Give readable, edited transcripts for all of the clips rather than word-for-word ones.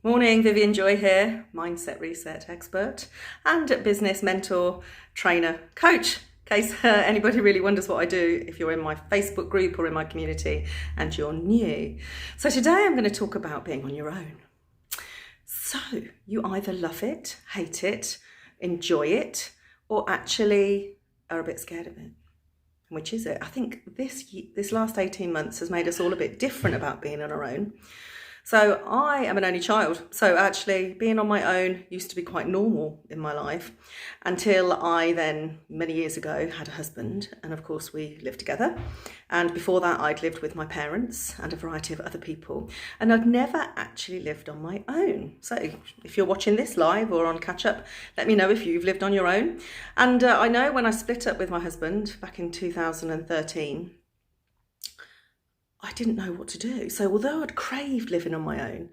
Morning, Vivian Joy here, mindset reset expert and business mentor, trainer, coach. In case anybody really wonders what I do, if you're in my Facebook group or in my community and you're new. So today I'm going to talk about being on your own. So you either love it, hate it, enjoy it, or actually are a bit scared of it. Which is it? I think this last 18 months has made us all a bit different about being on our own. So I am an only child. So actually being on my own used to be quite normal in my life until I then, many years ago, had a husband. And of course we lived together. And before that I'd lived with my parents and a variety of other people. And I'd never actually lived on my own. So if you're watching this live or on catch up, let me know if you've lived on your own. And I know when I split up with my husband back in 2013, I didn't know what to do. So although I'd craved living on my own,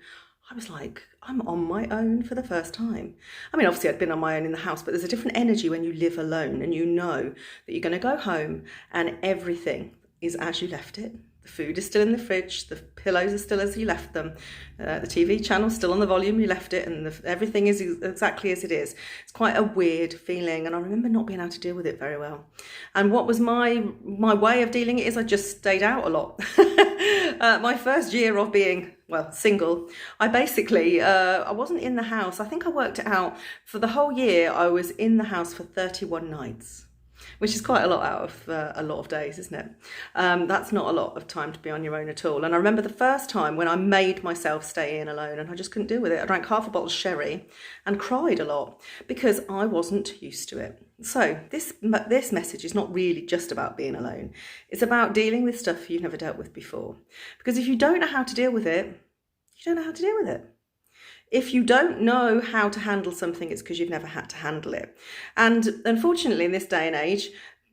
I was like, I'm on my own for the first time. I mean, obviously I'd been on my own in the house, but there's a different energy when you live alone and you know that you're going to go home and everything is as you left it. The food is still in the fridge, the pillows are still as you left them, the TV channel's still on the volume you left it, and everything is exactly as it is. It's quite a weird feeling, and I remember not being able to deal with it very well. And what was my way of dealing it is I just stayed out a lot. My first year of being, well, single, I basically, I wasn't in the house. I think I worked it out. For the whole year, I was in the house for 31 nights. Which is quite a lot out of a lot of days, isn't it? That's not a lot of time to be on your own at all. And I remember the first time when I made myself stay in alone and I just couldn't deal with it. I drank half a bottle of sherry and cried a lot because I wasn't used to it. So this message is not really just about being alone. It's about dealing with stuff you've never dealt with before. Because if you don't know how to deal with it, you don't know how to deal with it. If you don't know how to handle something, it's because you've never had to handle it. And unfortunately, in this day and age,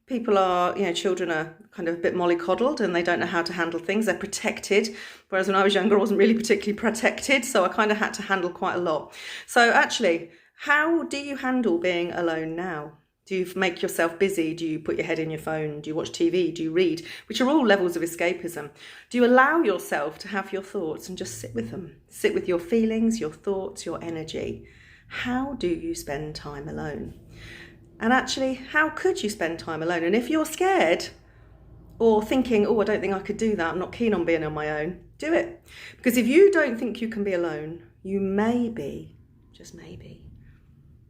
people are, children are kind of a bit mollycoddled and they don't know how to handle things. They're protected. Whereas when I was younger, I wasn't really particularly protected. So I kind of had to handle quite a lot. So actually, how do you handle being alone now? Do you make yourself busy? Do you put your head in your phone? Do you watch TV? Do you read? Which are all levels of escapism. Do you allow yourself to have your thoughts and just sit with them? Sit with your feelings, your thoughts, your energy. How do you spend time alone? And actually, how could you spend time alone? And if you're scared or thinking, oh, I don't think I could do that, I'm not keen on being on my own, do it. Because if you don't think you can be alone, you may be, just maybe,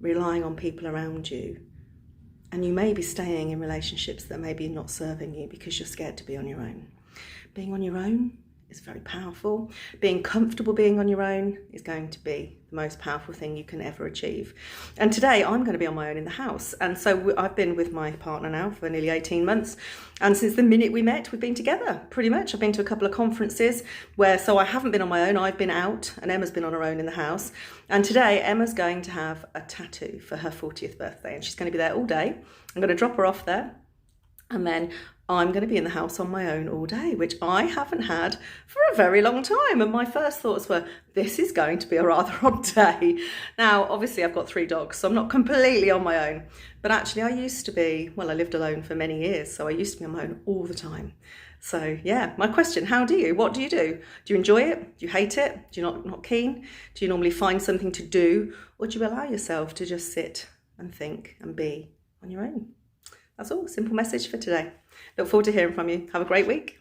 relying on people around you. And you may be staying in relationships that may be not serving you because you're scared to be on your own. Being on your own is very powerful. Being comfortable being on your own is going to be the most powerful thing you can ever achieve. And today I'm going to be on my own in the house. And so I've been with my partner now for nearly 18 months. And since the minute we met, we've been together pretty much. I've been to a couple of conferences so I haven't been on my own. I've been out and Emma's been on her own in the house. And today Emma's going to have a tattoo for her 40th birthday and she's going to be there all day. I'm going to drop her off there. And then I'm going to be in the house on my own all day, which I haven't had for a very long time. And my first thoughts were, this is going to be a rather odd day. Now, obviously, I've got 3 dogs, so I'm not completely on my own. But actually, I used to be, I lived alone for many years, so I used to be on my own all the time. So, yeah, my question, how do you? What do you do? Do you enjoy it? Do you hate it? Do you not keen? Do you normally find something to do? Or do you allow yourself to just sit and think and be on your own? That's all. Simple message for today. Look forward to hearing from you. Have a great week.